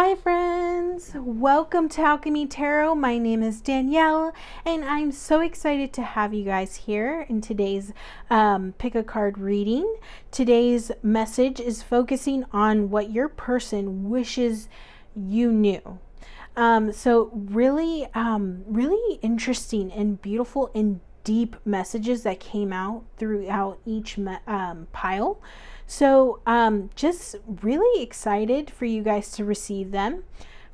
Hi friends, welcome to Alchemy Tarot. My name is Danielle and I'm so excited to have you guys here in today's pick a card reading. Today's message is focusing on what your person wishes you knew. So really interesting and beautiful and deep messages that came out throughout each pile. So just really excited for you guys to receive them.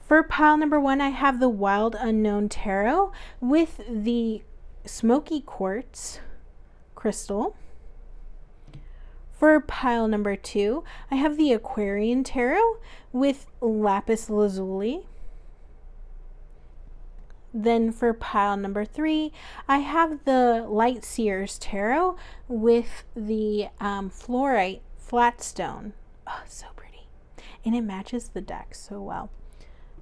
For pile number 1, I have the Wild Unknown Tarot with the Smoky Quartz crystal. For pile number 2, I have the Aquarian Tarot with Lapis Lazuli. Then for pile number 3, I have the Light Seers Tarot with the Fluorite Flatstone. Oh, so pretty. And it matches the deck so well.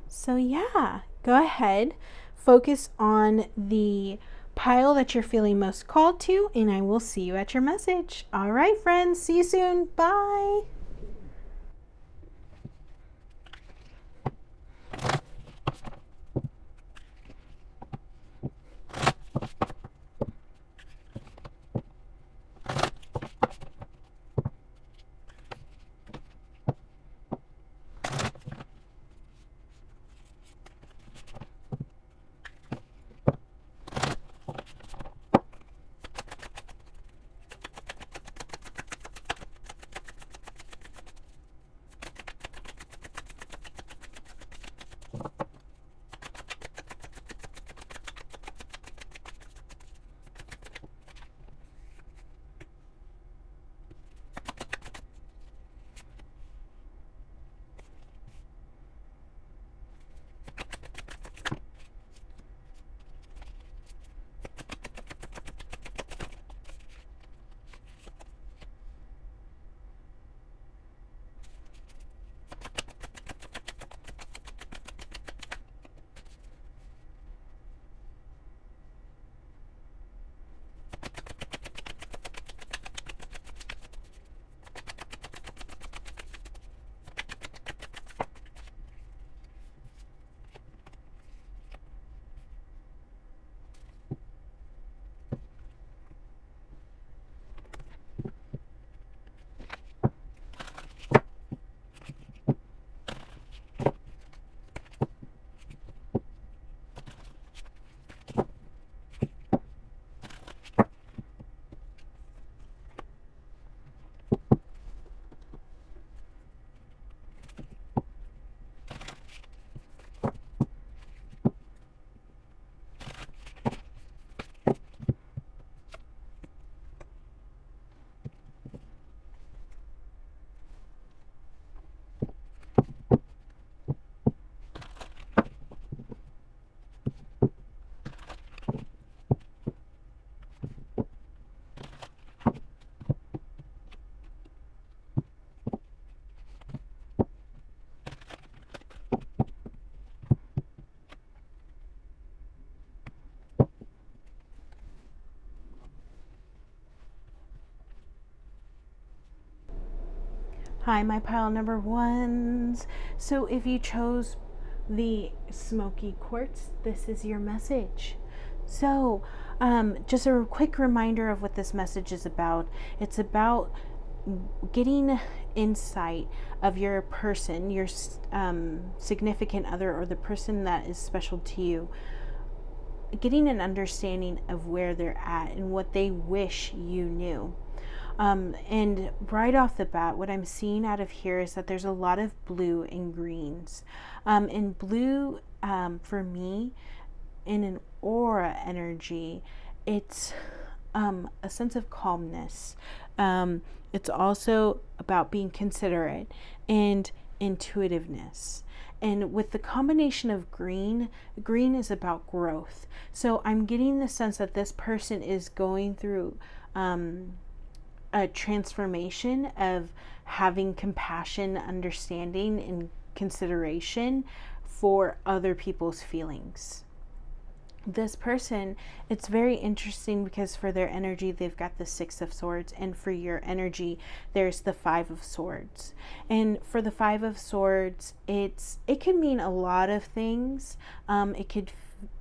So yeah, go ahead, focus on the pile that you're feeling most called to, and I will see you at your message. All right, friends, see you soon. Bye. Hi, my pile number 1s. So if you chose the Smoky Quartz, this is your message. So just a quick reminder of what this message is about. It's about getting insight of your person, your significant other, or the person that is special to you, getting an understanding of where they're at and what they wish you knew. And right off the bat, what I'm seeing out of here is that there's a lot of blue and greens. And blue, for me, in an aura energy, it's a sense of calmness. It's also about being considerate and intuitiveness. And with the combination of green is about growth. So I'm getting the sense that this person is going through a transformation of having compassion, understanding, and consideration for other people's feelings. this person, it's very interesting because for their energy, they've got the Six of Swords, and for your energy, there's the Five of Swords. And for the Five of Swords, it can mean a lot of things. It could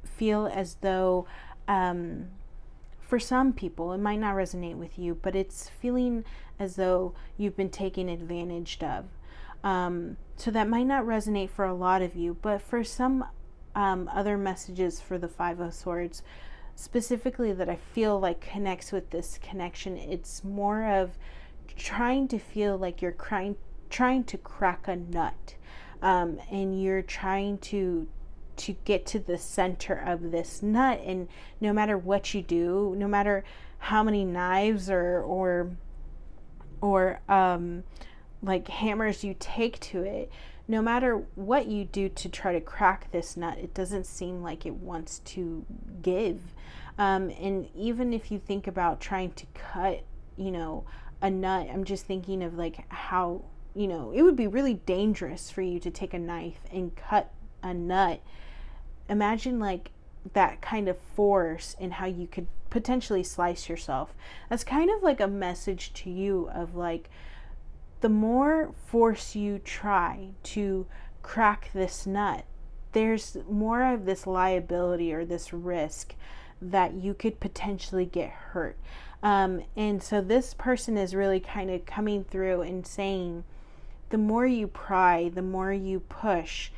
feel as though, for some people, it might not resonate with you, but it's feeling as though you've been taken advantage of. So that might not resonate for a lot of you, but for some other messages for the Five of Swords, specifically that I feel like connects with this connection, it's more of trying to feel like you're trying to crack a nut, and you're trying to get to the center of this nut, and no matter what you do, no matter how many knives or like hammers you take to it, no matter what you do to try to crack this nut, it doesn't seem like it wants to give. And even if you think about trying to cut, a nut, I'm just thinking of like how, it would be really dangerous for you to take a knife and cut a nut. Imagine like that kind of force and how you could potentially slice yourself. That's kind of like a message to you of like, the more force you try to crack this nut, there's more of this liability or this risk that you could potentially get hurt. And so this person is really kind of coming through and saying, the more you pry, the more you push,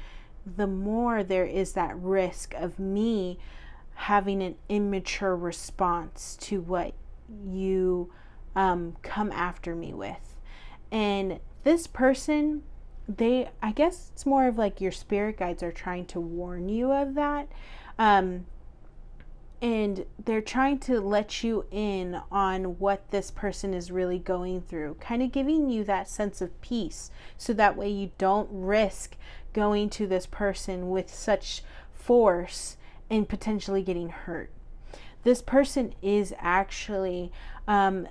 the more there is that risk of me having an immature response to what you come after me with. And this person, I guess it's more of like your spirit guides are trying to warn you of that. And they're trying to let you in on what this person is really going through, kind of giving you that sense of peace. So that way you don't risk going to this person with such force and potentially getting hurt. This person is actually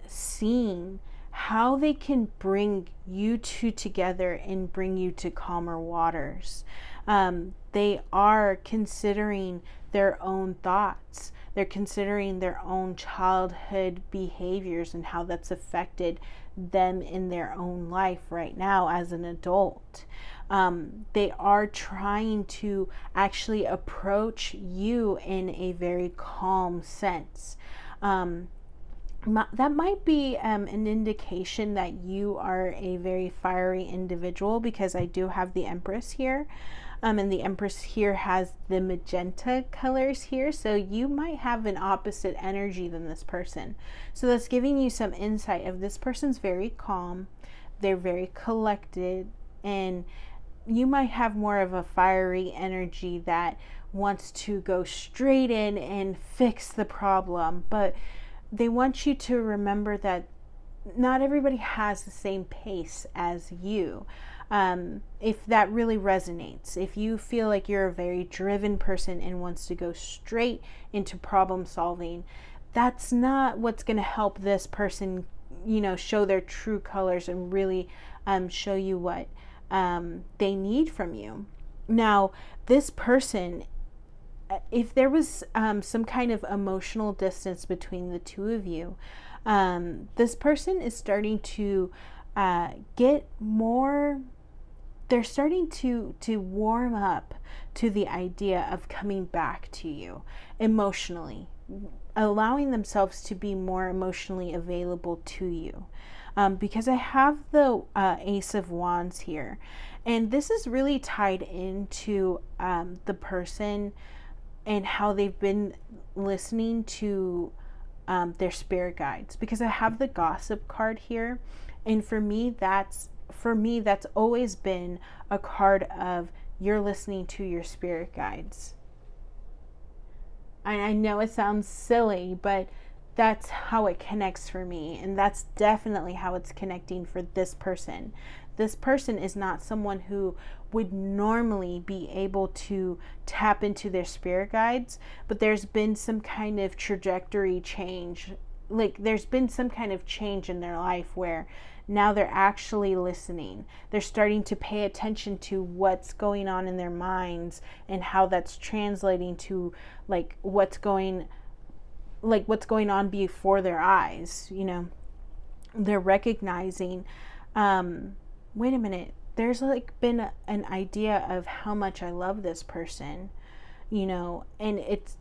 seeing how they can bring you two together and bring you to calmer waters. They are considering their own thoughts. They're considering their own childhood behaviors and how that's affected them in their own life right now as an adult. They are trying to actually approach you in a very calm sense. That might be an indication that you are a very fiery individual, because I do have the Empress here. And the Empress here has the magenta colors here. So you might have an opposite energy than this person. So that's giving you some insight of this person's very calm. They're very collected. And you might have more of a fiery energy that wants to go straight in and fix the problem. But they want you to remember that not everybody has the same pace as you. If that really resonates, if you feel like you're a very driven person and wants to go straight into problem solving, that's not what's going to help this person, show their true colors and really show you what they need from you. Now, this person, if there was some kind of emotional distance between the two of you, this person is starting to get more, they're starting to warm up to the idea of coming back to you emotionally, allowing themselves to be more emotionally available to you. Because I have the Ace of Wands here, and this is really tied into the person and how they've been listening to their spirit guides, because I have the Gossip card here, and for me that's always been a card of you're listening to your spirit guides. I know it sounds silly, but that's how it connects for me, and that's definitely how it's connecting for this person. This person is not someone who would normally be able to tap into their spirit guides, but there's been some kind of trajectory change. Like there's been some kind of change in their life where now they're actually listening. They're starting to pay attention to what's going on in their minds and how that's translating to like what's going on before their eyes. You know, they're recognizing, wait a minute, there's like been an idea of how much I love this person, you know, and it's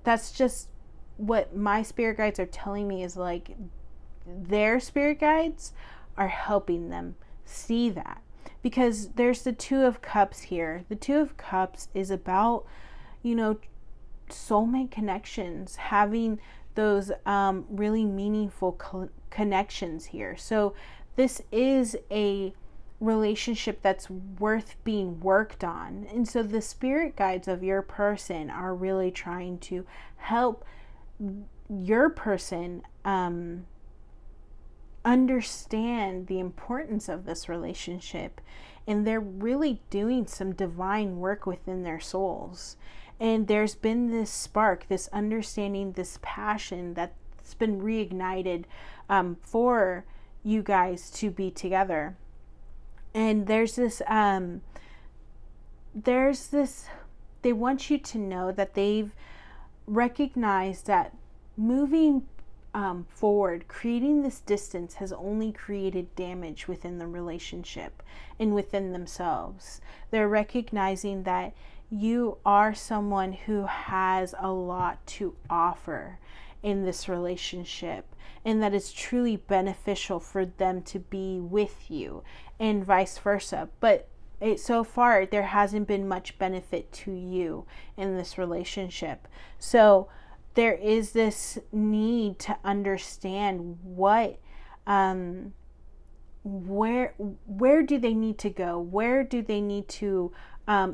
that's just what my spirit guides are telling me, is like their spirit guides are helping them see that. Because there's the Two of Cups here. The Two of Cups is about, you know, soulmate connections, having those really meaningful connections here. So this is a relationship that's worth being worked on. And so the spirit guides of your person are really trying to help your person understand the importance of this relationship. And they're really doing some divine work within their souls. And there's been this spark, this understanding, this passion that's been reignited for you guys to be together. And there's this, they want you to know that they've recognized that moving forward, creating this distance has only created damage within the relationship and within themselves. They're recognizing that you are someone who has a lot to offer in this relationship, and that it's truly beneficial for them to be with you, and vice versa. But so far, there hasn't been much benefit to you in this relationship. So there is this need to understand what, where do they need to go? Where do they need to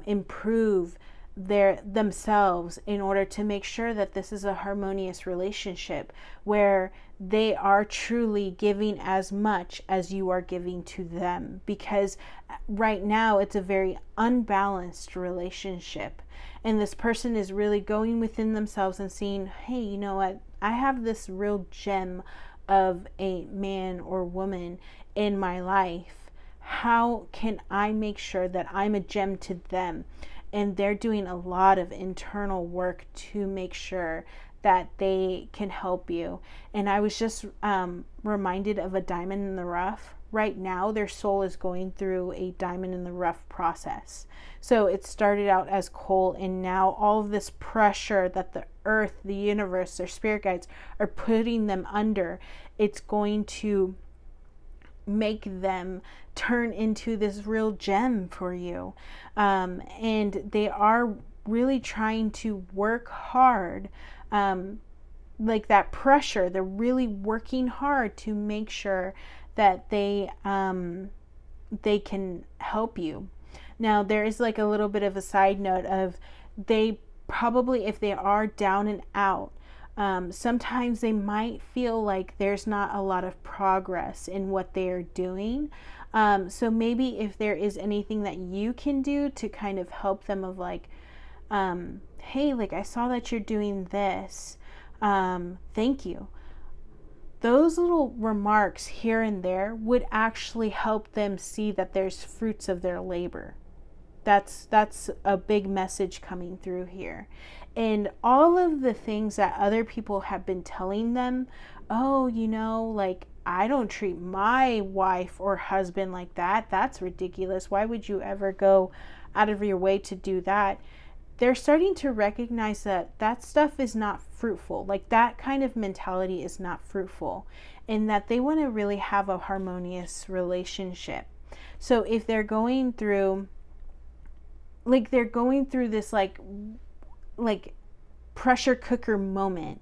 improve themselves in order to make sure that this is a harmonious relationship where they are truly giving as much as you are giving to them? Because right now it's a very unbalanced relationship, and this person is really going within themselves and seeing, hey, you know what, I have this real gem of a man or woman in my life. How can I make sure that I'm a gem to them? And they're doing a lot of internal work to make sure that they can help you. And I was just reminded of a diamond in the rough. Right now, their soul is going through a diamond in the rough process. So it started out as coal, and now all of this pressure that the earth, the universe, their spirit guides are putting them under, it's going to make them turn into this real gem for you. And they are really trying to work hard, like that pressure, they're really working hard to make sure that they can help you. Now there is like a little bit of a side note of, they probably, if they are down and out, sometimes they might feel like there's not a lot of progress in what they are doing. So maybe if there is anything that you can do to kind of help them, of like, hey, like I saw that you're doing this, thank you. Those little remarks here and there would actually help them see that there's fruits of their labor. That's a big message coming through here. And all of the things that other people have been telling them, oh, you know, like, I don't treat my wife or husband like that. That's ridiculous. Why would you ever go out of your way to do that? They're starting to recognize that that stuff is not fruitful. Like, that kind of mentality is not fruitful, and that they want to really have a harmonious relationship. So if they're going through, like, this like pressure cooker moment,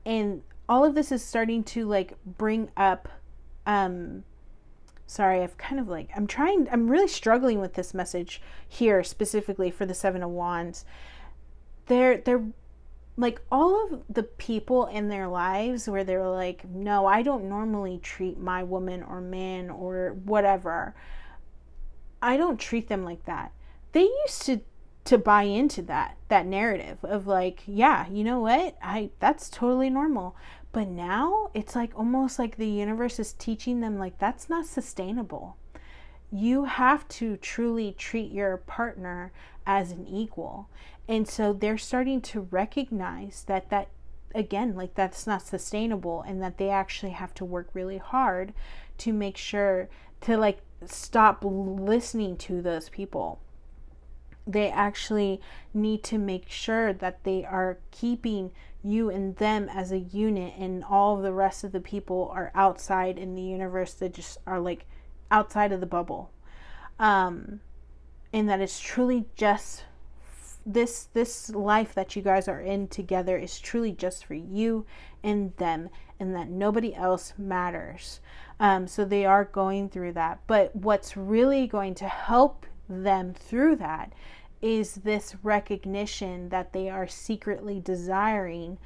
and all of this is starting to like bring up, sorry, I've kind of like, I'm really struggling with this message here specifically for the Seven of Wands. They're like, all of the people in their lives where they're like, no, I don't normally treat my woman or man or whatever, I don't treat them like that. They used to buy into that narrative of like, yeah, you know what, that's totally normal. But now it's like almost like the universe is teaching them like that's not sustainable. You have to truly treat your partner as an equal. And so they're starting to recognize that again, like that's not sustainable, and that they actually have to work really hard to make sure to like stop listening to those people. They actually need to make sure that they are keeping you and them as a unit, and all of the rest of the people are outside in the universe that just are like outside of the bubble. And that it's truly just this life that you guys are in together is truly just for you and them, and that nobody else matters. So they are going through that. But what's really going to help them through that is this recognition that they are secretly desiring,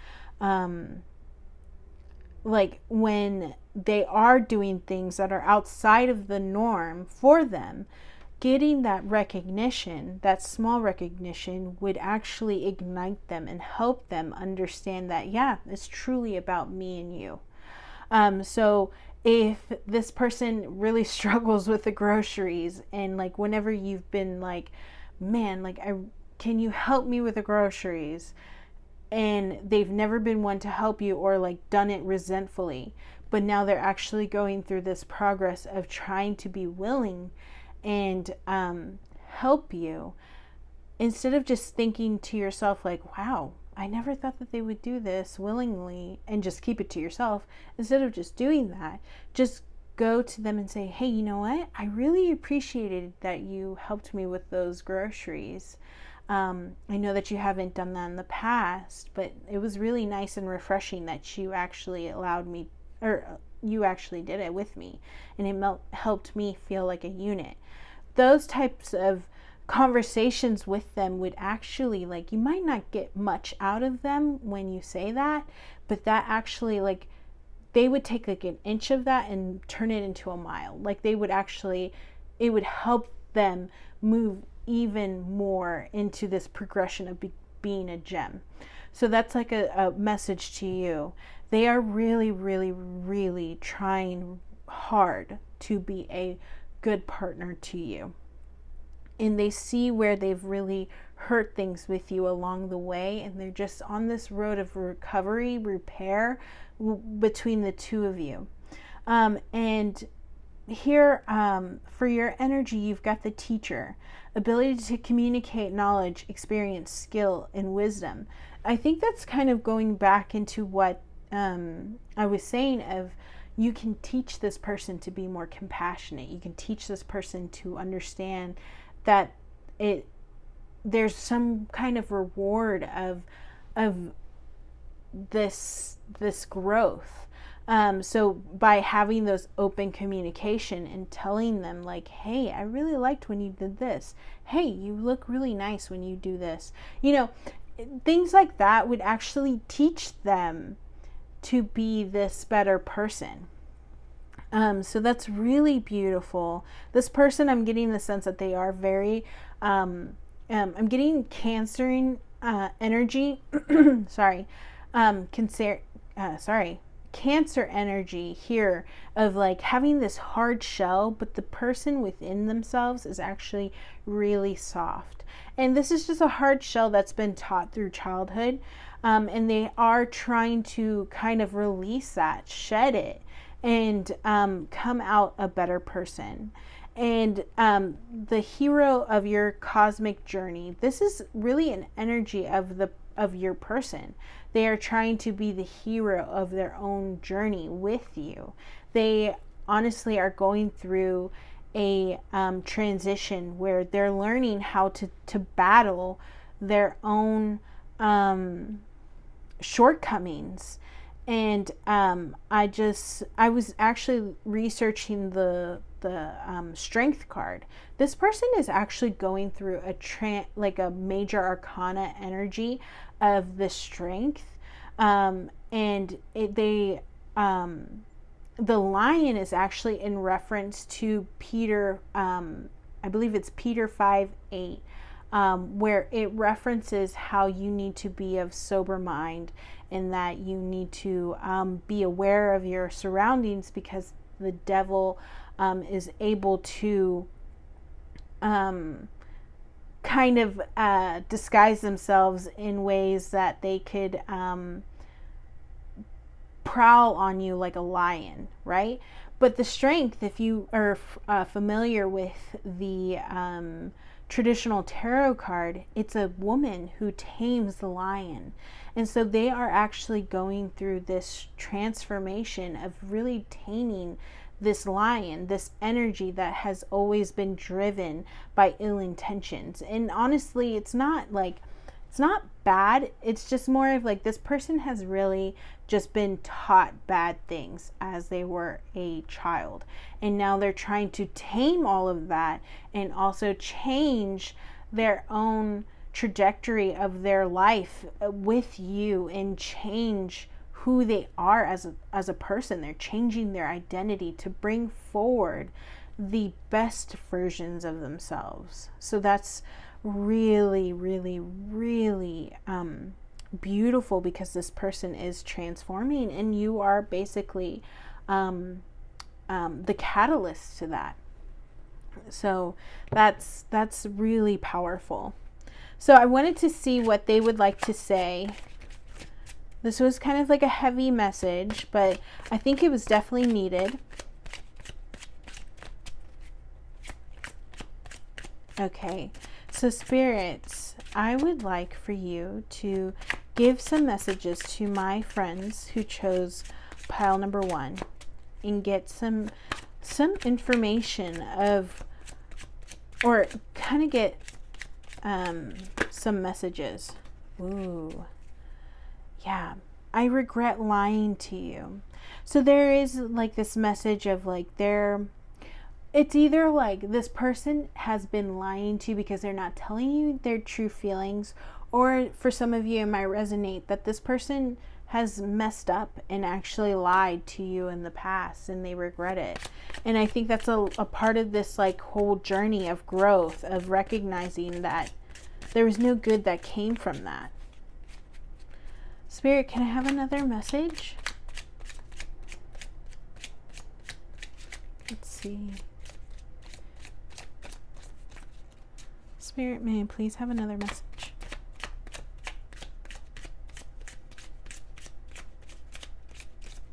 like when they are doing things that are outside of the norm for them, getting that recognition, that small recognition, would actually ignite them and help them understand that, yeah, it's truly about me and you. So if this person really struggles with the groceries, and like whenever you've been like, man, like can you help me with the groceries? And they've never been one to help you, or like done it resentfully, but now they're actually going through this progress of trying to be willing and help you, instead of just thinking to yourself like, wow, I never thought that they would do this willingly, and just keep it to yourself. Instead of just doing that, just go to them and say, hey, you know what? I really appreciated that you helped me with those groceries. I know that you haven't done that in the past, but it was really nice and refreshing that you actually allowed me, or you actually did it with me, and it helped me feel like a unit. Those types of conversations with them would actually, like, you might not get much out of them when you say that, but that actually, like, they would take like an inch of that and turn it into a mile. Like they would actually, it would help them move even more into this progression of being a gem. So that's like a message to you. They are really, really, really trying hard to be a good partner to you. And they see where they've really hurt things with you along the way, and they're just on this road of recovery, repair between the two of you. And here, for your energy, you've got the teacher, ability to communicate knowledge, experience, skill, and wisdom. I think that's kind of going back into what I was saying of, you can teach this person to be more compassionate. You can teach this person to understand that there's some kind of reward of this growth. So by having those open communication and telling them like, hey, I really liked when you did this. Hey, you look really nice when you do this. You know, things like that would actually teach them to be this better person. So that's really beautiful. This person, I'm getting the sense that they are very, I'm getting Cancer energy. Cancer energy here of like having this hard shell, but the person within themselves is actually really soft. And this is just a hard shell that's been taught through childhood. And they are trying to kind of release that, shed it, and come out a better person. And the hero of your cosmic journey, this is really an energy of your person. They are trying to be the hero of their own journey with you. They honestly are going through a transition where they're learning how to battle their own shortcomings. And I was actually researching the strength card. This person is actually going through a major arcana energy of the strength, and the lion is actually in reference to Peter. I believe it's Peter 5:8. where it references how you need to be of sober mind, and that you need to be aware of your surroundings, because the devil is able to kind of disguise themselves in ways that they could prowl on you like a lion, right? But the strength, if you are familiar with the traditional tarot card, it's a woman who tames the lion. And so they are actually going through this transformation of really taming this lion, this energy that has always been driven by ill intentions. And honestly, it's not bad. It's just more of like, this person has really just been taught bad things as they were a child. And now they're trying to tame all of that and also change their own trajectory of their life with you, and change who they are as a person. They're changing their identity to bring forward the best versions of themselves. So that's really, really, really beautiful, because this person is transforming, and you are basically the catalyst to that. So that's really powerful. So I wanted to see what they would like to say. This was kind of like a heavy message, but I think it was definitely needed. Okay, so spirits, I would like for you to give some messages to my friends who chose pile number 1, and get some information of, or kind of get some messages. Ooh. Yeah, I regret lying to you. So there is like this message of like, it's either like this person has been lying to you because they're not telling you their true feelings, or for some of you it might resonate that this person has messed up and actually lied to you in the past and they regret it. And I think that's a part of this like whole journey of growth, of recognizing that there was no good that came from that. Spirit, can I have another message? Let's see. Spirit, may I please have another message?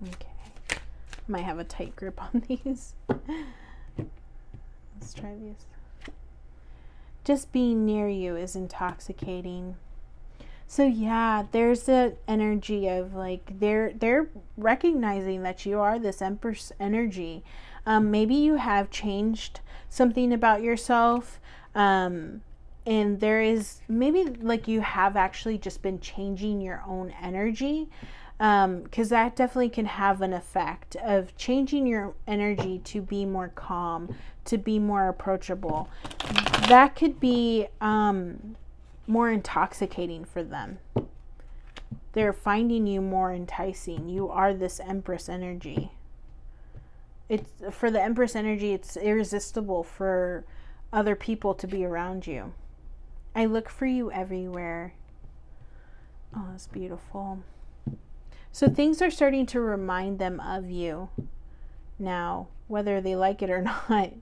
Okay. Might have a tight grip on these. Let's try these. Just being near you is intoxicating. So yeah, there's the energy of like, they're recognizing that you are this Empress energy. Maybe you have changed something about yourself. And there is maybe like you have actually just been changing your own energy. Because that definitely can have an effect of changing your energy to be more calm, to be more approachable. That could be more intoxicating for them. They're finding you more enticing. You are this Empress energy. It's for the Empress energy, it's irresistible for other people to be around you. I look for you everywhere. Oh, that's beautiful. So things are starting to remind them of you now, whether they like it or not,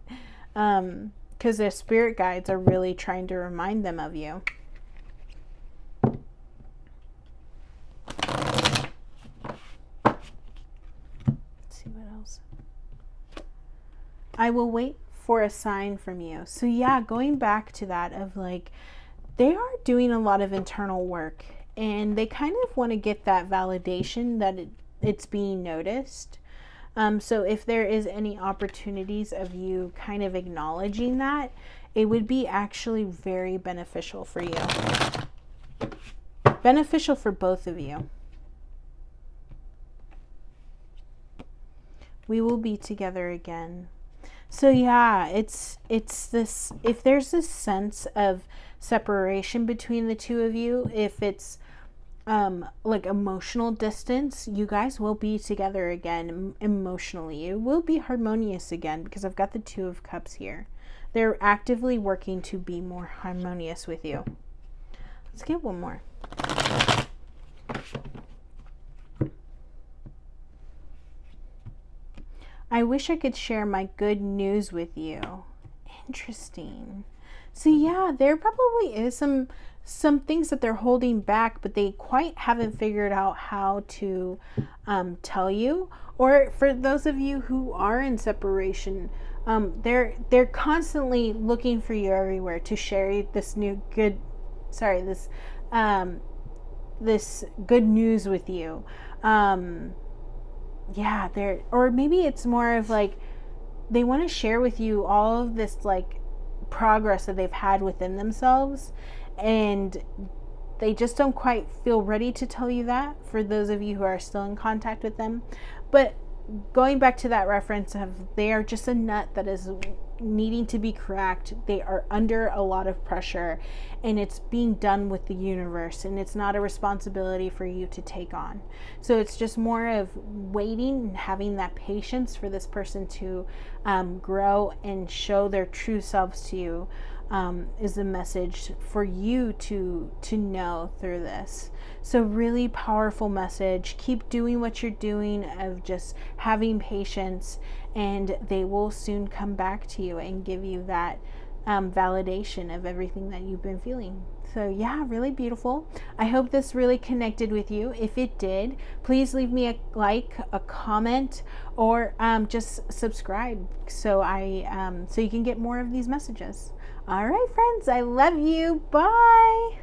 because their spirit guides are really trying to remind them of you. I will wait for a sign from you. So yeah, going back to that of like, they are doing a lot of internal work, and they kind of want to get that validation that it's being noticed. So if there is any opportunities of you kind of acknowledging that, it would be actually very beneficial for you. Beneficial for both of you. We will be together again. So yeah, it's this, if there's this sense of separation between the two of you, if it's like emotional distance, you guys will be together again emotionally. It will be harmonious again, because I've got the 2 of Cups here. they're actively working to be more harmonious with you. Let's get one more. I wish I could share my good news with you. Interesting. So yeah, there probably is some things that they're holding back, but they quite haven't figured out how to tell you. Or for those of you who are in separation, they're constantly looking for you everywhere to share this this good news with you. Yeah, or maybe it's more of like they want to share with you all of this like progress that they've had within themselves, and they just don't quite feel ready to tell you that, for those of you who are still in contact with them. But going back to that reference of they are just a nut that is needing to be cracked. They are under a lot of pressure, and it's being done with the universe, and it's not a responsibility for you to take on. So it's just more of waiting and having that patience for this person to grow and show their true selves to you, is the message for you to know through this. So really powerful message. Keep doing what you're doing, of just having patience, and they will soon come back to you and give you that validation of everything that you've been feeling. So yeah, really beautiful. I hope this really connected with you. If it did, please leave me a like, a comment, or just subscribe so so you can get more of these messages. All right, friends, I love you. Bye.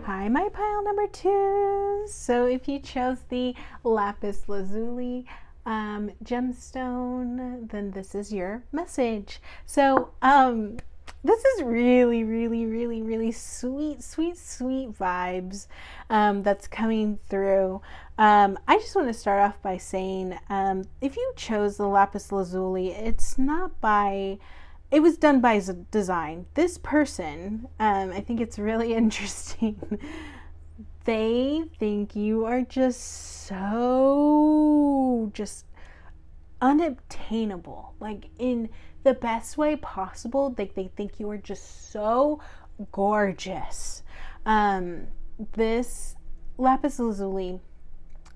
Hi, my pile number 2. So if you chose the lapis lazuli gemstone, then this is your message. So this is really, really, really, really sweet vibes that's coming through. I just want to start off by saying, if you chose the lapis lazuli, it's not by... It was done by design. This person, I think it's really interesting. They think you are just unobtainable, like in the best way possible. Like they think you are just so gorgeous. This lapis lazuli,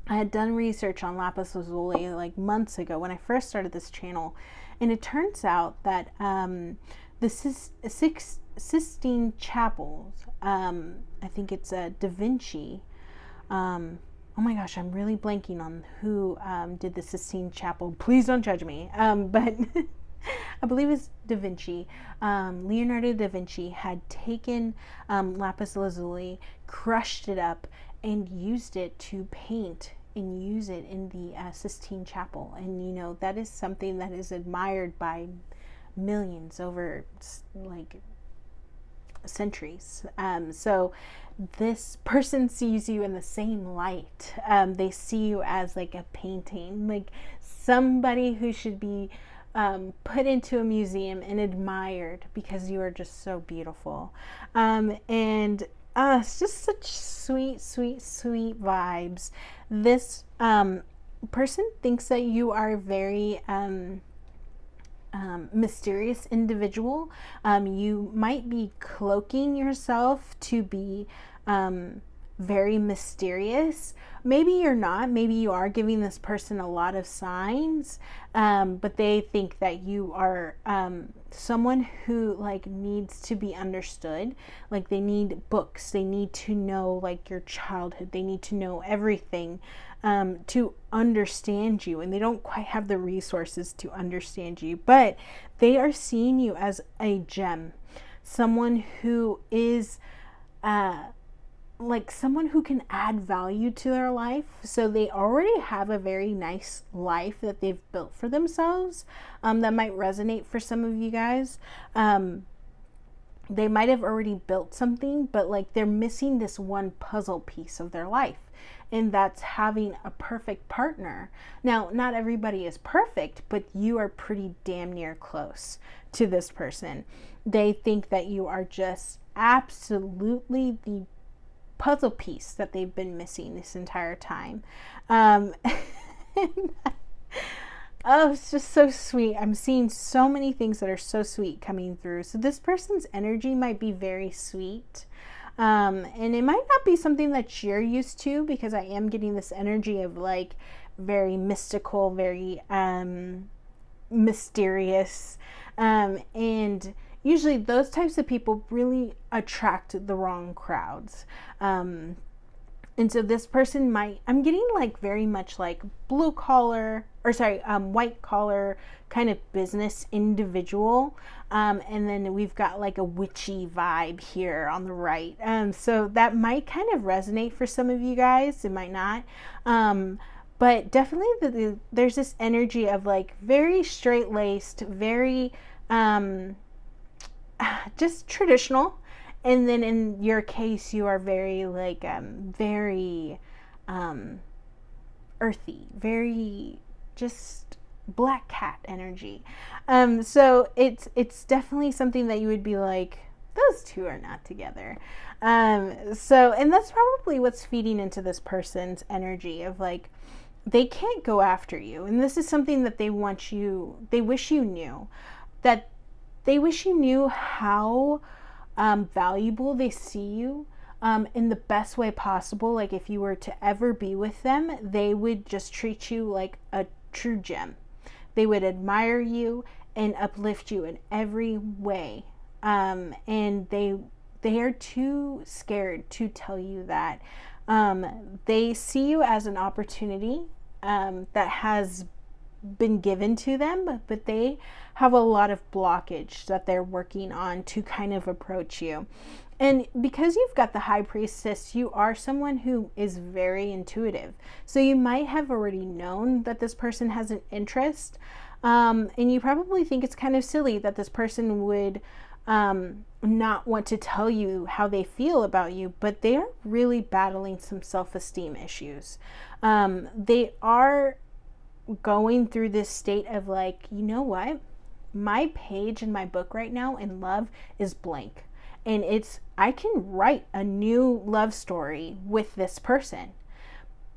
I had done research on lapis lazuli like months ago when I first started this channel. And it turns out that the Sistine Chapels, I think it's Da Vinci. Oh my gosh, I'm really blanking on who did the Sistine Chapel. Please don't judge me. But I believe it's Da Vinci. Leonardo da Vinci had taken lapis lazuli, crushed it up, and used it to paint and use it in the Sistine Chapel. And you know, that is something that is admired by millions over like centuries. So this person sees you in the same light. They see you as like a painting, like somebody who should be put into a museum and admired because you are just so beautiful. And it's just such sweet, sweet, sweet vibes. This person thinks that you are very mysterious individual. You might be cloaking yourself to be very mysterious. Maybe you're not. Maybe you are giving this person a lot of signs, but they think that you are someone who like needs to be understood. Like they need books. They need to know like your childhood. They need to know everything to understand you, and they don't quite have the resources to understand you, but they are seeing you as a gem, someone who is like someone who can add value to their life. So they already have a very nice life that they've built for themselves, that might resonate for some of you guys. They might have already built something, but like they're missing this one puzzle piece of their life, and that's having a perfect partner. Now, not everybody is perfect, but you are pretty damn near close to this person. They think that you are just absolutely the puzzle piece that they've been missing this entire time. Oh, it's just so sweet. I'm seeing so many things that are so sweet coming through. So this person's energy might be very sweet. And it might not be something that you're used to, because I am getting this energy of like very mystical, very mysterious. And usually those types of people really attract the wrong crowds. And so this person might, I'm getting like very much like white collar kind of business individual. And then we've got like a witchy vibe here on the right. So that might kind of resonate for some of you guys. It might not. But definitely there's this energy of like very straight laced, very just traditional. And then in your case, you are very like very earthy, very just black cat energy. So it's definitely something that you would be like, those two are not together. So, and that's probably what's feeding into this person's energy of like, they can't go after you. And this is something that they wish you knew, that they wish you knew how valuable they see you in the best way possible. Like if you were to ever be with them, they would just treat you like a true gem. They would admire you and uplift you in every way. And they are too scared to tell you that. They see you as an opportunity that has been given to them, but they have a lot of blockage that they're working on to kind of approach you. And because you've got the High Priestess, you are someone who is very intuitive. So you might have already known that this person has an interest, and you probably think it's kind of silly that this person would not want to tell you how they feel about you, but they are really battling some self-esteem issues. They are going through this state of like, you know what? My page in my book right now in love is blank. And I can write a new love story with this person.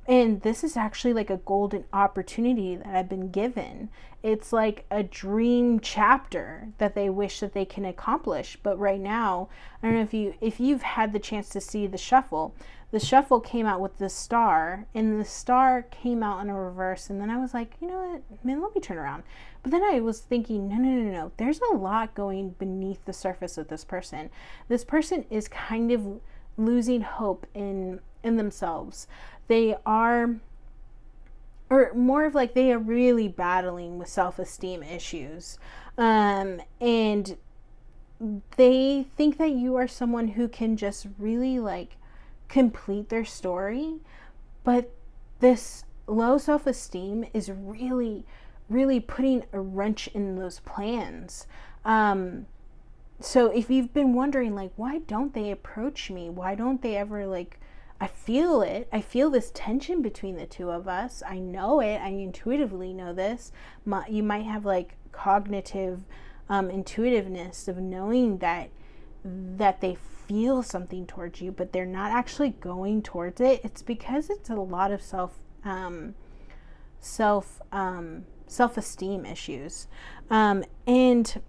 And this is actually like a golden opportunity that I've been given. It's like a dream chapter that they wish that they can accomplish. But right now, I don't know if you've had the chance to see the shuffle. The shuffle came out with the star, and the star came out in a reverse. And then I was like, you know what, man, let me turn around. But then I was thinking, no. There's a lot going beneath the surface of this person. This person is kind of losing hope in themselves. They are, or more of like, they are really battling with self-esteem issues. And they think that you are someone who can just really like complete their story. But this low self-esteem is really, really putting a wrench in those plans. So if you've been wondering, like, why don't they approach me? Why don't they ever, like, I feel it. I feel this tension between the two of us. I know it. I intuitively know this. You might have, like, cognitive intuitiveness of knowing that they feel something towards you, but they're not actually going towards it. It's because it's a lot of self-esteem issues, and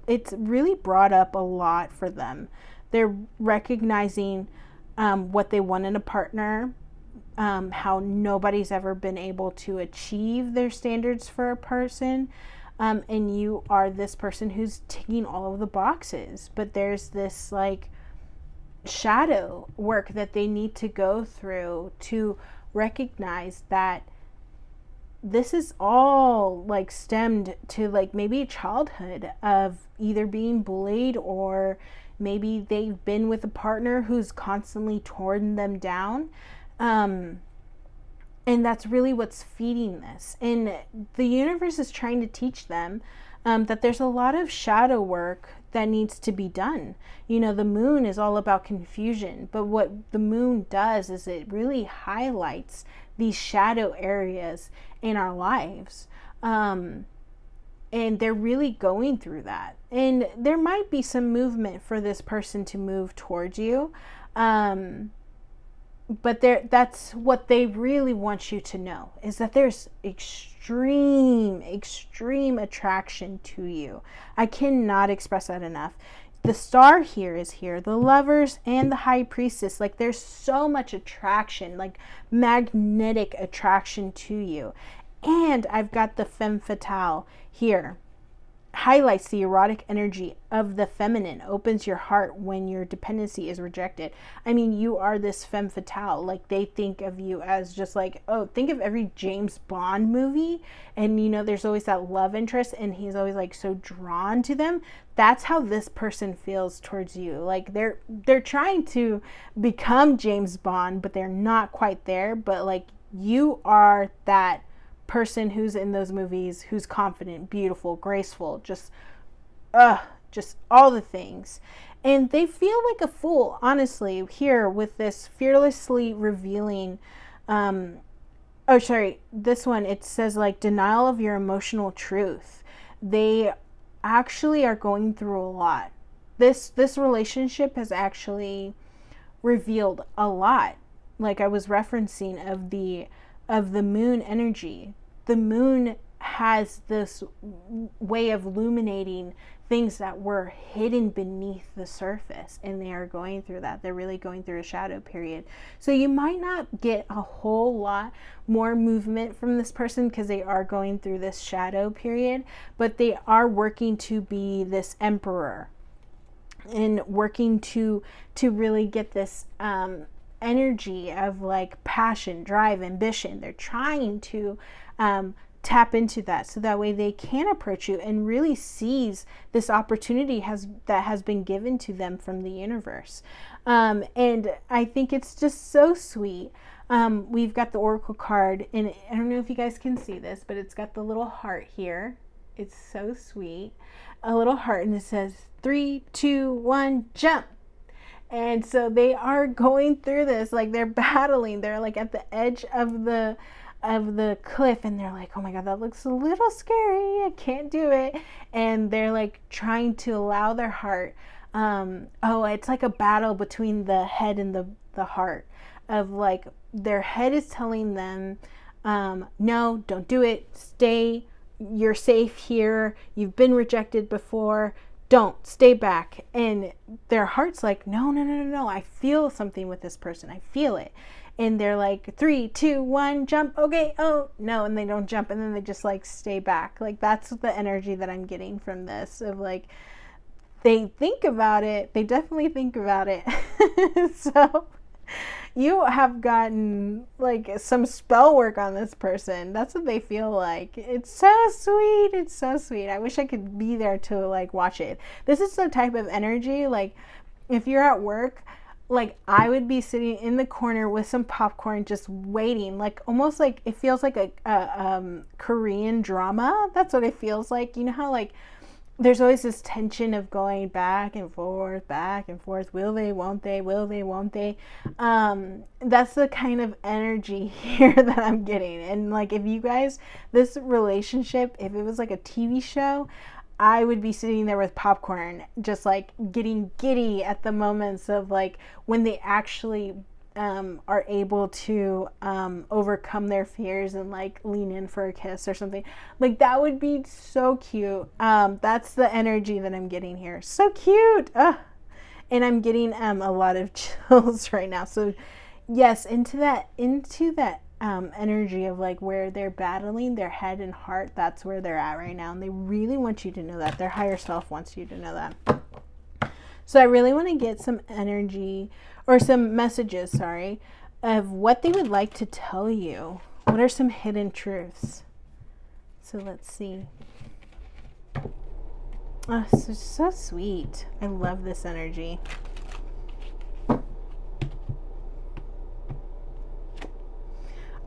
it's really brought up a lot for them. They're recognizing what they want in a partner, how nobody's ever been able to achieve their standards for a person, and you are this person who's ticking all of the boxes, but there's this, like, shadow work that they need to go through to recognize that this is all, like, stemmed to, like, maybe childhood of either being bullied, or maybe they've been with a partner who's constantly torn them down. And that's really what's feeding this. And the universe is trying to teach them that there's a lot of shadow work that needs to be done. You know, the moon is all about confusion, but what the moon does is it really highlights these shadow areas in our lives. And they're really going through that. And there might be some movement for this person to move towards you. But that's what they really want you to know, is that there's extreme attraction to you. I cannot express that enough. The star here is here, the Lovers and the High Priestess. Like, there's so much attraction, like magnetic attraction to you. And I've got the Femme Fatale here. Highlights the erotic energy of the feminine, opens your heart when your dependency is rejected. I mean, you are this femme fatale. Like, they think of you as just like, oh, think of every James Bond movie, and you know, there's always that love interest, and he's always, like, so drawn to them. That's how this person feels towards you. Like, they're trying to become James Bond, but they're not quite there. But, like, you are that person who's in those movies, who's confident, beautiful, graceful, just all the things. And they feel like a fool, honestly, here with this fearlessly revealing, this one, it says, like, denial of your emotional truth. They actually are going through a lot. This relationship has actually revealed a lot, like I was referencing, of the moon energy. The moon has this way of illuminating things that were hidden beneath the surface, and they are going through that. They're really going through a shadow period. So you might not get a whole lot more movement from this person because they are going through this shadow period, but they are working to be this emperor and working to really get this energy of, like, passion, drive, ambition. They're trying to tap into that, so that way they can approach you and really seize this opportunity that has been given to them from the universe. And I think it's just so sweet. We've got the Oracle card, and I don't know if you guys can see this, but it's got the little heart here. It's so sweet. A little heart, and it says 3, 2, 1, jump. And so they are going through this, like, they're battling. They're, like, at the edge of the cliff, and they're like, oh my god, that looks a little scary, I can't do it. And they're, like, trying to allow their heart, it's like a battle between the head and the heart, of, like, their head is telling them, no, don't do it, stay, you're safe here, you've been rejected before, don't, stay back. And their heart's like, no, I feel something with this person, I feel it. And they're like, 3, 2, 1, jump, okay, oh, no, and they don't jump, and then they just, like, stay back. Like, that's the energy that I'm getting from this, of, like, they think about it, they definitely think about it. So you have gotten, like, some spell work on this person. That's what they feel like. It's so sweet. It's so sweet. I wish I could be there to, like, watch it. This is the type of energy, like, if you're at work, like, I would be sitting in the corner with some popcorn just waiting, like, almost like it feels like a Korean drama. That's what it feels like. You know how, like, there's always this tension of going back and forth, back and forth. Will they, won't they, will they, won't they? That's the kind of energy here that I'm getting. And like, if you guys, this relationship, if it was like a TV show, I would be sitting there with popcorn, just like getting giddy at the moments of like when they actually are able to overcome their fears and like lean in for a kiss or something. Like, that would be so cute. That's the energy that I'm getting here. So cute. And I'm getting a lot of chills right now. So yes, into that energy of like where they're battling their head and heart. That's where they're at right now, and they really want you to know that. Their higher self wants you to know that. So I really want to get some energy, or some messages, sorry, of what they would like to tell you. What are some hidden truths? So let's see. Oh, so sweet. I love this energy.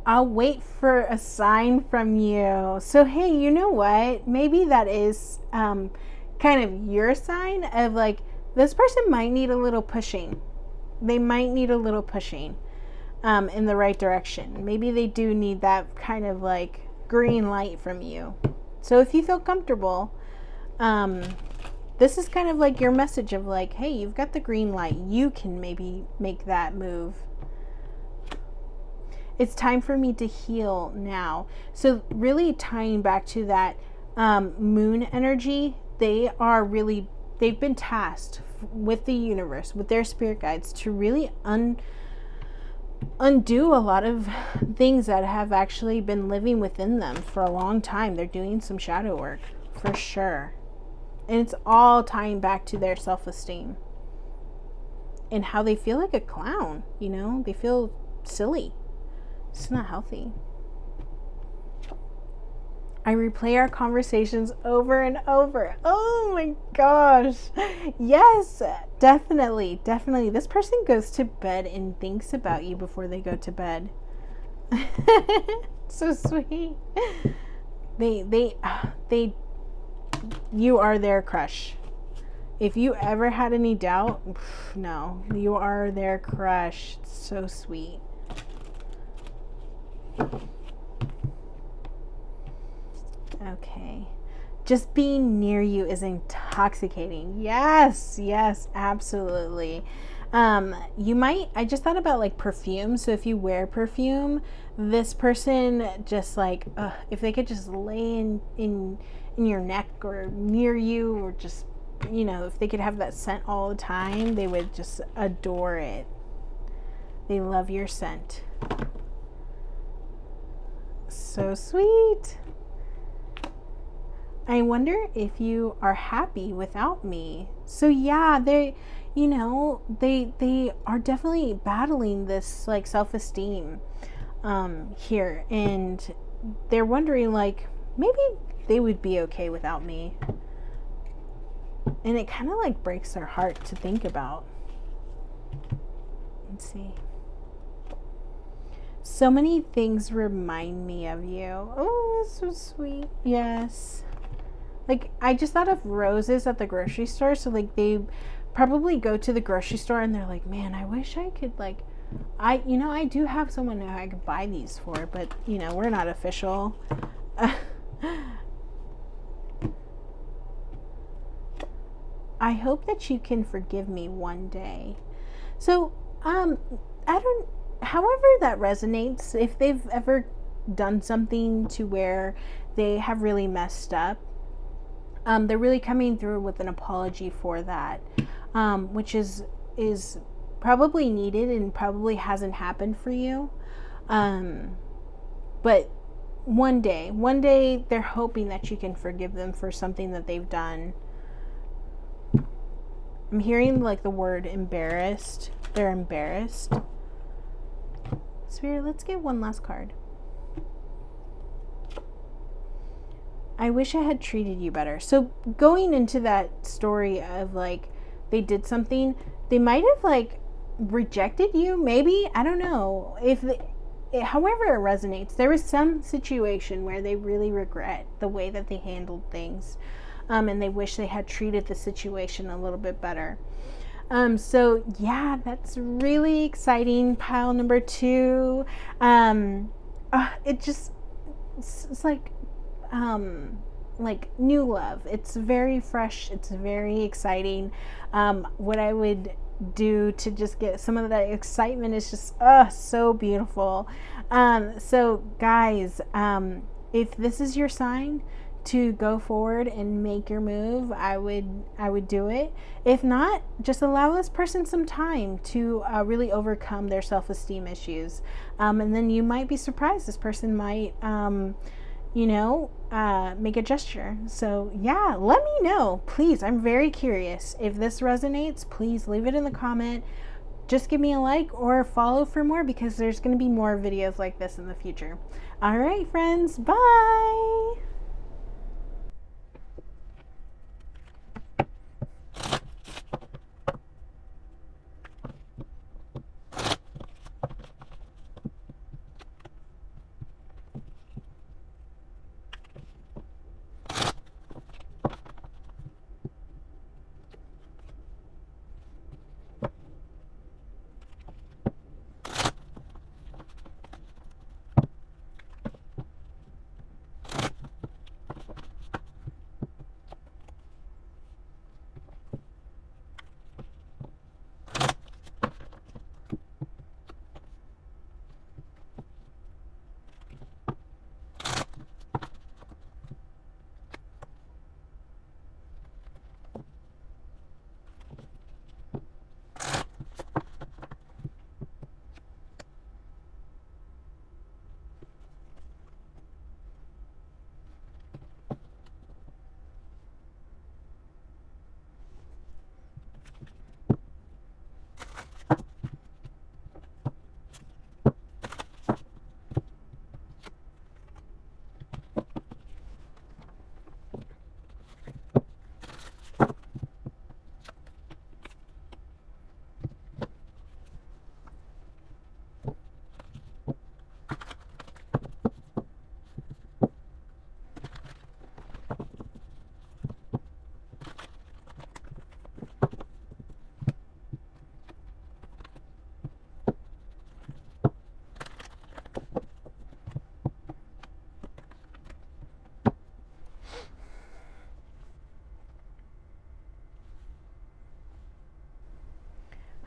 I'll wait for a sign from you. So, hey, you know what? Maybe that is kind of your sign of like, this person might need a little pushing. They might need a little pushing in the right direction. Maybe they do need that kind of like green light from you. So if you feel comfortable, this is kind of like your message of like, hey, you've got the green light. You can maybe make that move. It's time for me to heal now. So really tying back to that moon energy, they've been tasked with the universe, with their spirit guides, to really undo a lot of things that have actually been living within them for a long time. They're doing some shadow work for sure. And it's all tying back to their self-esteem and how they feel like a clown, you know? They feel silly. It's not healthy. I replay our conversations over and over. Oh my gosh. Yes, definitely. This person goes to bed and thinks about you before they go to bed. So sweet. You are their crush. If you ever had any doubt, no, you are their crush. It's so sweet. Okay. Just being near you is intoxicating. Yes, absolutely. I just thought about like perfume. So if you wear perfume, this person just like, if they could just lay in your neck or near you, or just, you know, if they could have that scent all the time, they would just adore it. They love your scent. So sweet. I wonder if you are happy without me. So yeah, they are definitely battling this like self-esteem here, and they're wondering like, maybe they would be okay without me. And it kind of like breaks their heart to think about. Let's see. So many things remind me of you. Oh, that's so sweet. Yes. Like, I just thought of roses at the grocery store. So, like, they probably go to the grocery store and they're like, man, I wish I could, like, I do have someone who I could buy these for, but, you know, we're not official. I hope that you can forgive me one day. So, however that resonates, if they've ever done something to where they have really messed up, they're really coming through with an apology for that, which is probably needed and probably hasn't happened for you. But one day they're hoping that you can forgive them for something that they've done. I'm hearing like the word embarrassed. They're embarrassed. Spirit, let's get one last card. I wish I had treated you better. So going into that story of like, they did something, they might have like rejected you. Maybe, I don't know. However it resonates, there was some situation where they really regret the way that they handled things. and they wish they had treated the situation a little bit better. So yeah, that's really exciting. Pile number 2. It's like new love. It's very fresh. It's very exciting. What I would do to just get some of that excitement is just so beautiful. So guys, if this is your sign to go forward and make your move, I would do it. If not, just allow this person some time to really overcome their self-esteem issues, and then you might be surprised. This person might make a gesture. So yeah, let me know, please. I'm very curious. If this resonates, please leave it in the comment. Just give me a like or follow for more, because there's going to be more videos like this in the future. All right, friends, bye.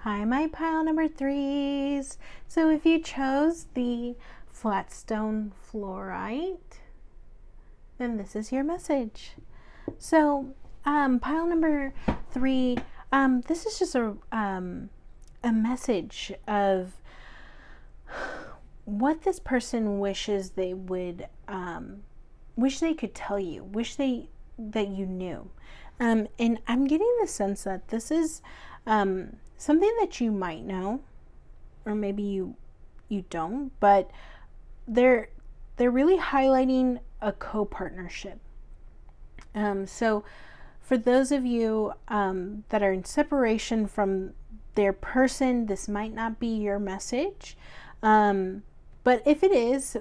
Hi, my pile number 3s. So if you chose the flatstone fluorite, then this is your message. So pile number 3, this is just a message of what this person wishes they would, wish they could tell you, that you knew. And I'm getting the sense that this is something that you might know, or maybe you don't, but they're really highlighting a co-partnership. So for those of you that are in separation from their person, this might not be your message. But if it is,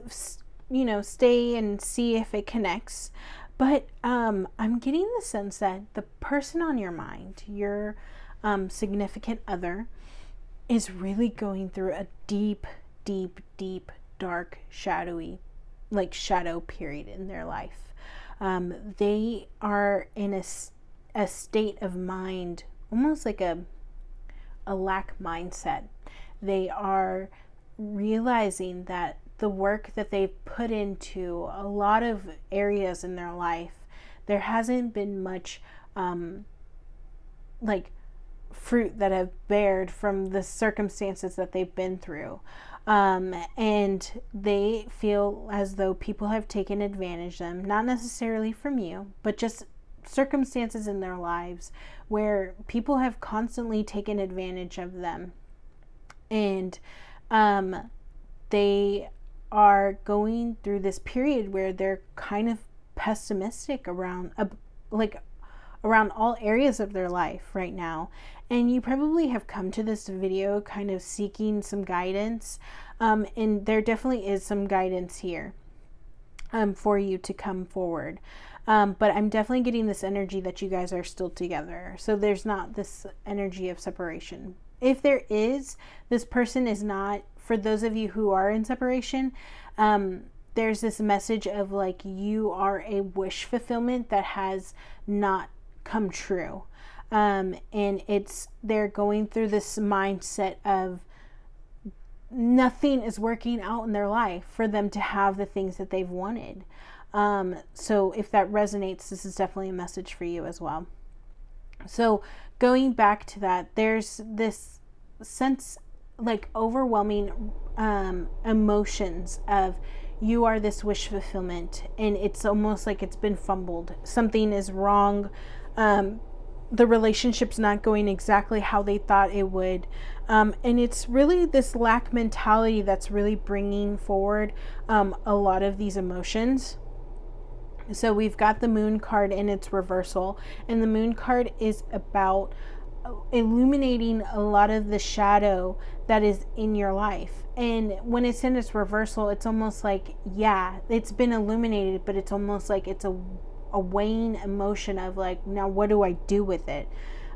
stay and see if it connects. But I'm getting the sense that the person on your mind, your significant other, is really going through a deep, dark, shadow period in their life. They are in a state of mind, almost like a lack mindset. They are realizing that the work that they've put into a lot of areas in their life, there hasn't been much fruit that have bared from the circumstances that they've been through. And they feel as though people have taken advantage of them, not necessarily from you, but just circumstances in their lives where people have constantly taken advantage of them. And they are going through this period where they're kind of pessimistic around all areas of their life right now. And you probably have come to this video kind of seeking some guidance, and there definitely is some guidance here for you to come forward. But I'm definitely getting this energy that you guys are still together. So there's not this energy of separation. If there is, this person is not, for those of you who are in separation, there's this message of like you are a wish fulfillment that has not come true. And they're going through this mindset of nothing is working out in their life for them to have the things that they've wanted. So if that resonates, this is definitely a message for you as well. So going back to that, there's this sense, like overwhelming emotions of you are this wish fulfillment, and it's almost like it's been fumbled. Something is wrong. The relationship's not going exactly how they thought it would. And it's really this lack mentality that's really bringing forward a lot of these emotions. So we've got the Moon card in its reversal, and the Moon card is about illuminating a lot of the shadow that is in your life. And when it's in its reversal, it's almost like, yeah, it's been illuminated, but it's almost like it's a weighing emotion of like, now what do I do with it?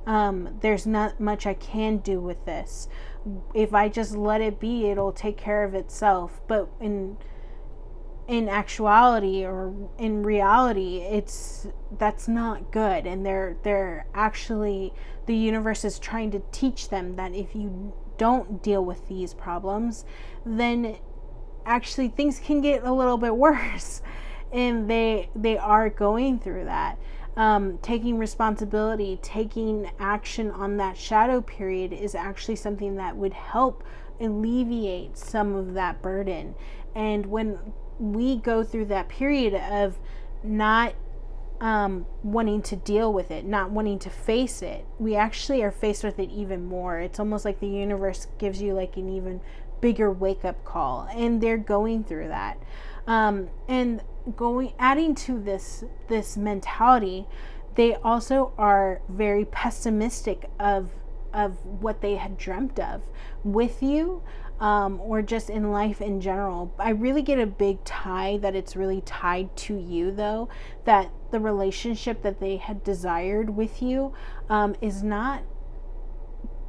There's not much I can do with this. If I just let it be, it'll take care of itself. But in actuality, or in reality, that's not good. And they're actually, the universe is trying to teach them that if you don't deal with these problems, then actually things can get a little bit worse. And they are going through that. Taking responsibility, taking action on that shadow period is actually something that would help alleviate some of that burden. And when we go through that period of not wanting to deal with it, not wanting to face it, we actually are faced with it even more. It's almost like the universe gives you like an even bigger wake-up call, and they're going through that. And adding to this mentality, they also are very pessimistic of what they had dreamt of with you, or just in life in general. I really get a big tie that it's really tied to you, though, that the relationship that they had desired with you is not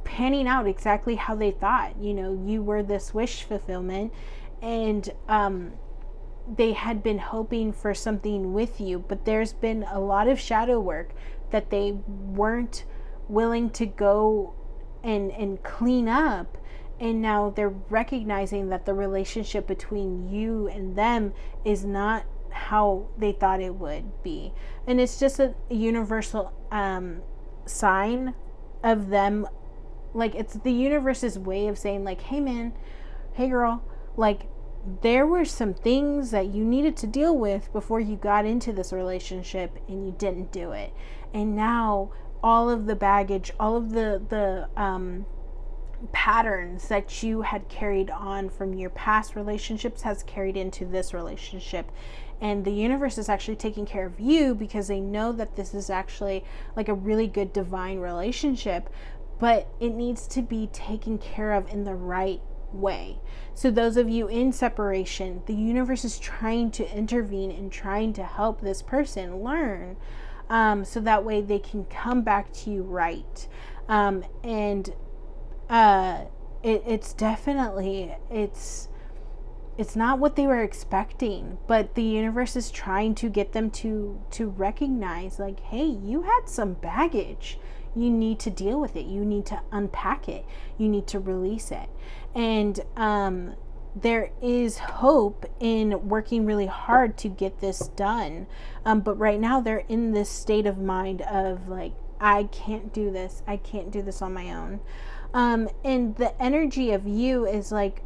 panning out exactly how they thought. You know, you were this wish fulfillment, and they had been hoping for something with you, but there's been a lot of shadow work that they weren't willing to go and clean up. And now they're recognizing that the relationship between you and them is not how they thought it would be. And it's just a universal sign of them. Like, it's the universe's way of saying like, hey man, hey girl, like, there were some things that you needed to deal with before you got into this relationship, and you didn't do it. And now all of the baggage, all of the patterns that you had carried on from your past relationships has carried into this relationship. And the universe is actually taking care of you because they know that this is actually like a really good divine relationship, but it needs to be taken care of in the right way. So those of you in separation, the universe is trying to intervene and trying to help this person learn, so that way they can come back to you right. It's definitely, it's not what they were expecting, but the universe is trying to get them to recognize like, hey, you had some baggage. You need to deal with it. You need to unpack it. You need to release it. And there is hope in working really hard to get this done. But right now they're in this state of mind of like, I can't do this. I can't do this on my own. And the energy of you is like,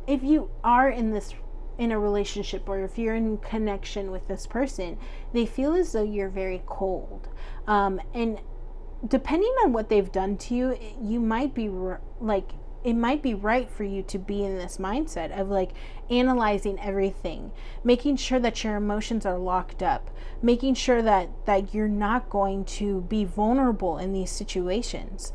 if you are in a relationship, or if you're in connection with this person, they feel as though you're very cold. And depending on what they've done to you, you might be like, it might be right for you to be in this mindset of like analyzing everything, making sure that your emotions are locked up, making sure that you're not going to be vulnerable in these situations,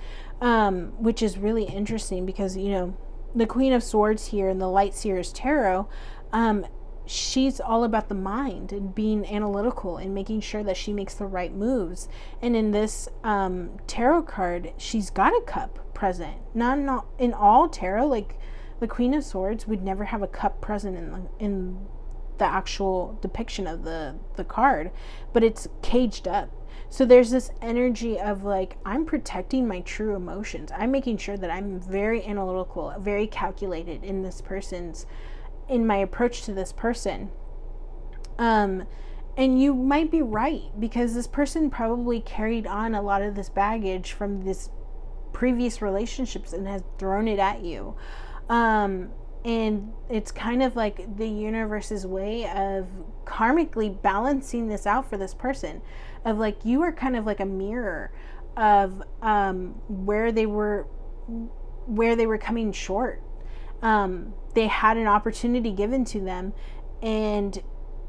which is really interesting because, you know, the Queen of Swords here in the Light Seers Tarot, she's all about the mind and being analytical and making sure that she makes the right moves. And in this tarot card, she's got a cup present. Not in all tarot, like the Queen of Swords would never have a cup present in the actual depiction of the card, but it's caged up. So there's this energy of like, I'm protecting my true emotions. I'm making sure that I'm very analytical, very calculated in my approach to this person. And you might be right, because this person probably carried on a lot of this baggage from this previous relationships and has thrown it at you. And it's kind of like the universe's way of karmically balancing this out for this person, of like, you are kind of like a mirror of where they were coming short. They had an opportunity given to them and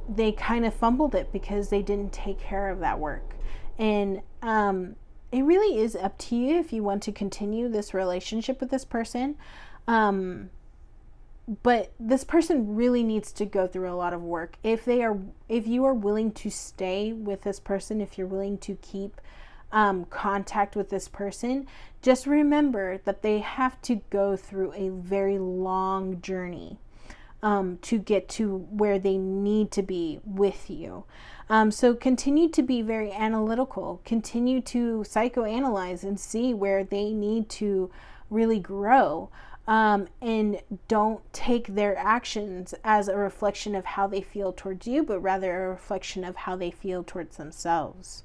they kind of fumbled it because they didn't take care of that work. And it really is up to you if you want to continue this relationship with this person. But this person really needs to go through a lot of work. If you are willing to stay with this person, if you're willing to keep contact with this person, just remember that they have to go through a very long journey to get to where they need to be with you. So continue to be very analytical, continue to psychoanalyze and see where they need to really grow. And don't take their actions as a reflection of how they feel towards you, but rather a reflection of how they feel towards themselves.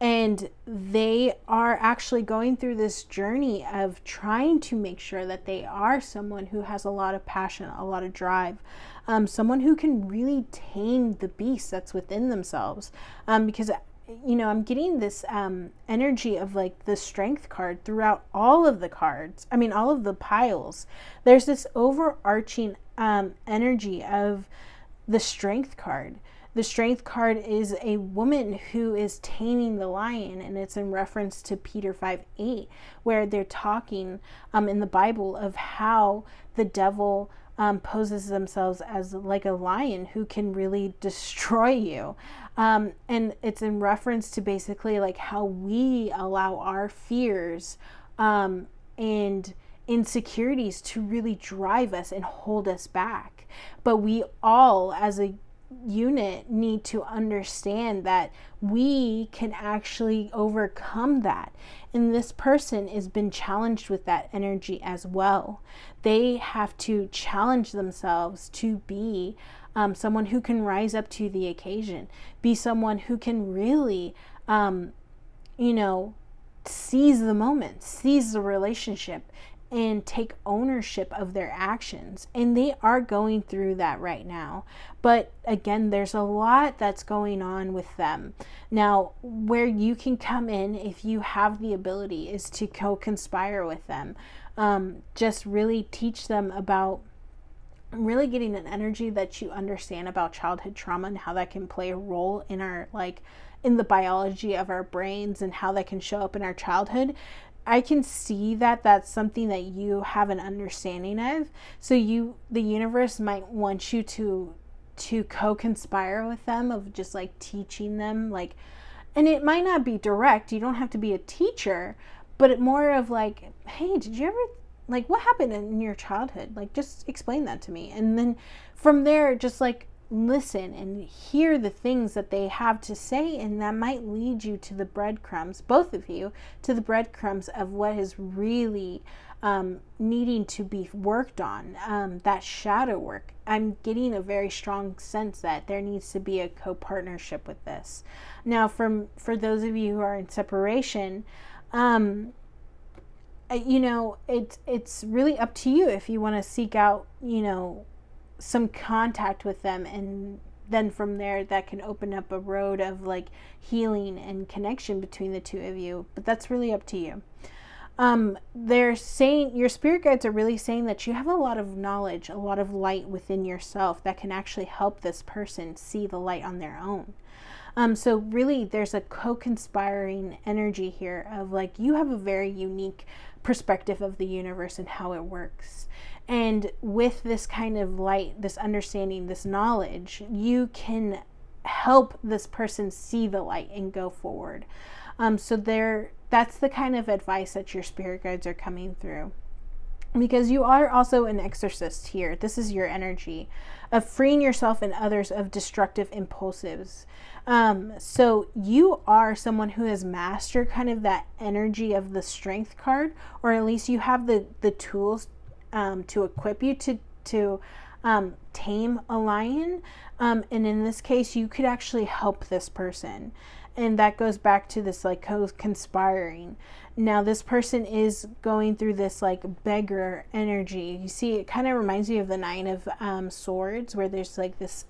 And they are actually going through this journey of trying to make sure that they are someone who has a lot of passion, a lot of drive, someone who can really tame the beast that's within themselves. Because I'm getting this energy of like the Strength card throughout all of the cards. I mean, all of the piles. There's this overarching energy of the Strength card. The Strength card is a woman who is taming the lion, and it's in reference to Peter 5:8, where they're talking in the Bible of how the devil poses themselves as like a lion who can really destroy you. And it's in reference to basically like how we allow our fears and insecurities to really drive us and hold us back. But we all, as a unit, need to understand that we can actually overcome that. And this person has been challenged with that energy as well. They have to challenge themselves to be someone who can rise up to the occasion, be someone who can really, seize the moment, seize the relationship, and take ownership of their actions. And they are going through that right now. But again, there's a lot that's going on with them. Now, where you can come in, if you have the ability, is to co-conspire with them. Just really teach them about really getting an energy that you understand about childhood trauma and how that can play a role in our, in the biology of our brains and how that can show up in our childhood. I can see that that's something that you have an understanding of. So the universe might want you to co-conspire with them, of just like teaching them, and it might not be direct. You don't have to be a teacher, but it more of like, hey, did you ever, what happened in your childhood? Just explain that to me. And then from there, just listen and hear the things that they have to say, and that might lead you to the breadcrumbs, both of you, to the breadcrumbs of what is really needing to be worked on, that shadow work. I'm getting a very strong sense that there needs to be a co-partnership with this. Now, for those of you who are in separation, it's really up to you if you want to seek out, some contact with them, and then from there that can open up a road of healing and connection between the two of you. But that's really up to you. They're saying, your spirit guides are really saying that you have a lot of knowledge, a lot of light within yourself that can actually help this person see the light on their own. So really there's a co-conspiring energy here of you have a very unique perspective of the universe and how it works. And with this kind of light, this understanding, this knowledge, you can help this person see the light and go forward. So that's the kind of advice that your spirit guides are coming through. Because you are also an exorcist here. This is your energy of freeing yourself and others of destructive impulsives. So you are someone who has mastered kind of that energy of the strength card, or at least you have the tools to equip you to tame a lion. And in this case, you could actually help this person. And that goes back to this like co-conspiring. Now this person is going through this like beggar energy. You see, it kind of reminds me of the Nine of Swords, where there's like this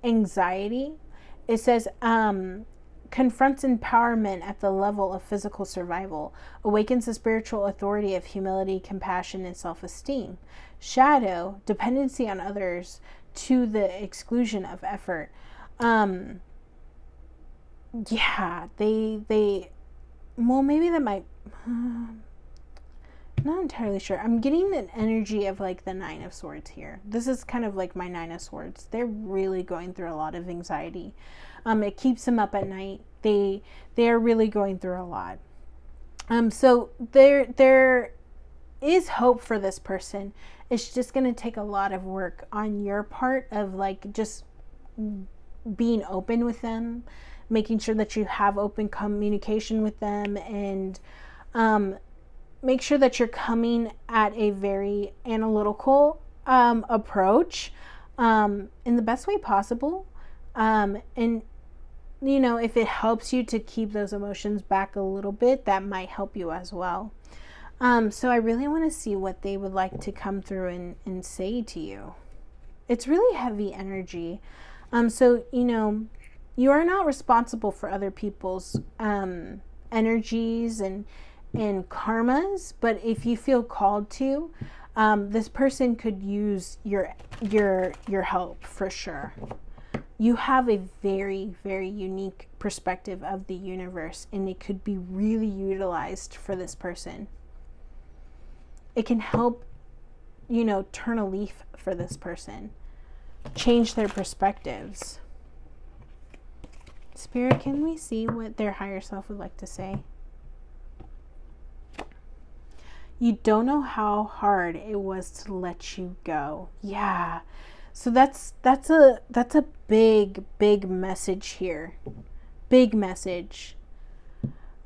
anxiety. It says confronts empowerment at the level of physical survival, awakens the spiritual authority of humility, compassion, and self-esteem. Shadow, dependency on others to the exclusion of effort. Yeah, well, maybe that might, not entirely sure. I'm getting an energy of like the Nine of Swords here. This is kind of like my Nine of Swords. They're really going through a lot of anxiety. It keeps them up at night. They are really going through a lot. So there is hope for this person. It's just going to take a lot of work on your part of like just being open with them, making sure that you have open communication with them, and make sure that you're coming at a very analytical approach in the best way possible. And, you know, if it helps you to keep those emotions back a little bit, that might help you as well. So I really want to see what they would like to come through and say to you. It's really heavy energy. So, you know, you are not responsible for other people's energies and karmas, but if you feel called to, this person could use your help for sure. You have a very, very unique perspective of the universe, and it could be really utilized for this person. It can help, you know, turn a leaf for this person, change their perspectives. Spirit, can we see what their higher self would like to say? You don't know how hard it was to let you go. Yeah. So that's a big message here. Big message.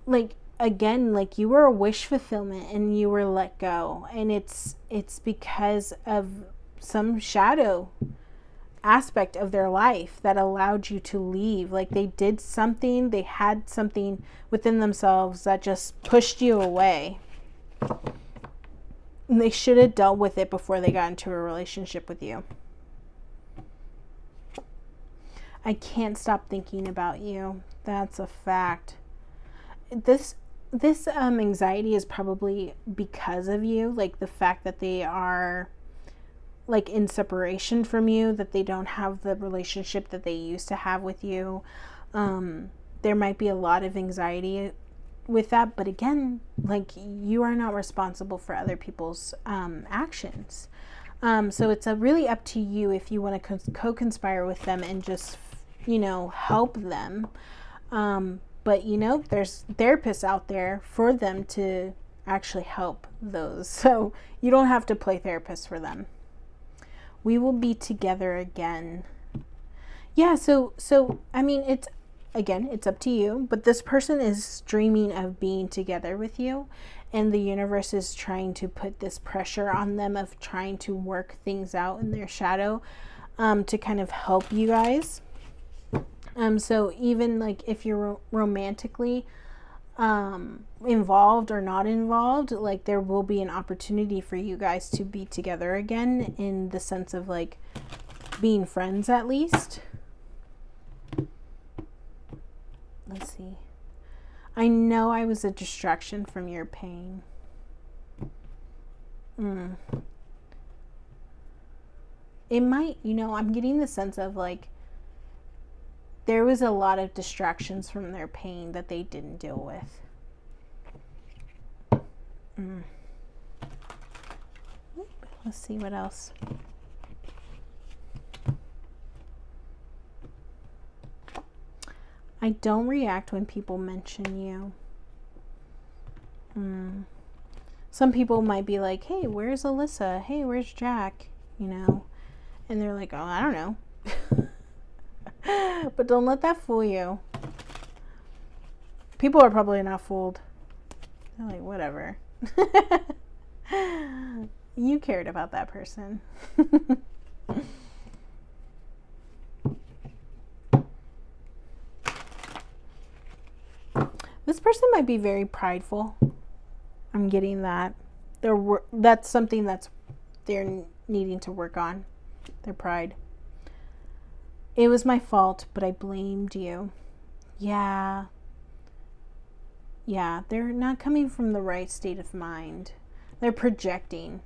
Like, again, like you were a wish fulfillment and you were let go, and it's because of some shadow aspect of their life that allowed you to leave. Like they did something, they had something within themselves that just pushed you away. And they should have dealt with it before they got into a relationship with you. I can't stop thinking about you. That's a fact. This anxiety is probably because of you, like the fact that they are like in separation from you, that they don't have the relationship that they used to have with you. There might be a lot of anxiety with that, but again, like you are not responsible for other people's actions. So it's really up to you if you want to co-conspire with them and just, you know, help them. But you know, there's therapists out there for them to actually help those. So you don't have to play therapist for them. We will be together again. Yeah, so I mean, it's up to you, but this person is dreaming of being together with you, and the universe is trying to put this pressure on them of trying to work things out in their shadow, to kind of help you guys. So even like if you're romantically involved or not involved, like there will be an opportunity for you guys to be together again, in the sense of like being friends at least. Let's see. I know I was a distraction from your pain. It might, you know, I'm getting the sense of like there was a lot of distractions from their pain that they didn't deal with. Let's see what else. I don't react when people mention you. Some people might be like, hey, where's Alyssa? Hey, where's Jack? You know, and they're like, oh, I don't know. But don't let that fool you. People are probably not fooled. They're like, whatever. You cared about that person. This person might be very prideful. I'm getting that. That's something they're needing to work on. Their pride. It was my fault, but I blamed you. Yeah. Yeah, they're not coming from the right state of mind. They're projecting.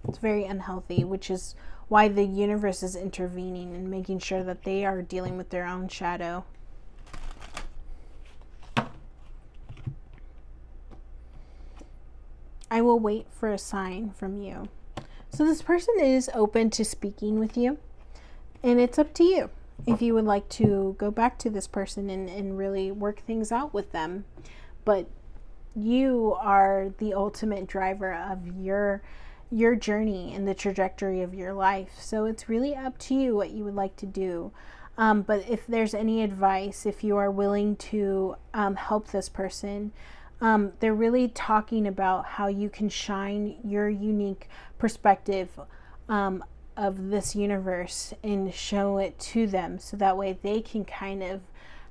It's very unhealthy, which is why the universe is intervening and making sure that they are dealing with their own shadow. I will wait for a sign from you. So this person is open to speaking with you, and it's up to you if you would like to go back to this person and really work things out with them. But you are the ultimate driver of your journey and the trajectory of your life. So it's really up to you what you would like to do. But if there's any advice, if you are willing to help this person, they're really talking about how you can shine your unique perspective of this universe and show it to them, so that way they can kind of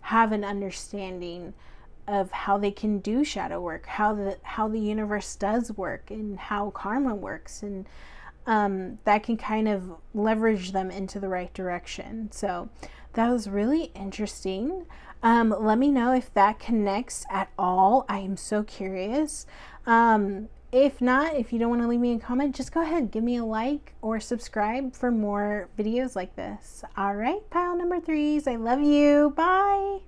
have an understanding of how they can do shadow work, how the universe does work, and how karma works, and that can kind of leverage them into the right direction. So that was really interesting. Let me know if that connects at all. I am so curious. If not, if you don't want to leave me a comment, just go ahead, give me a like or subscribe for more videos like this. All right, pile number 3s, I love you. Bye.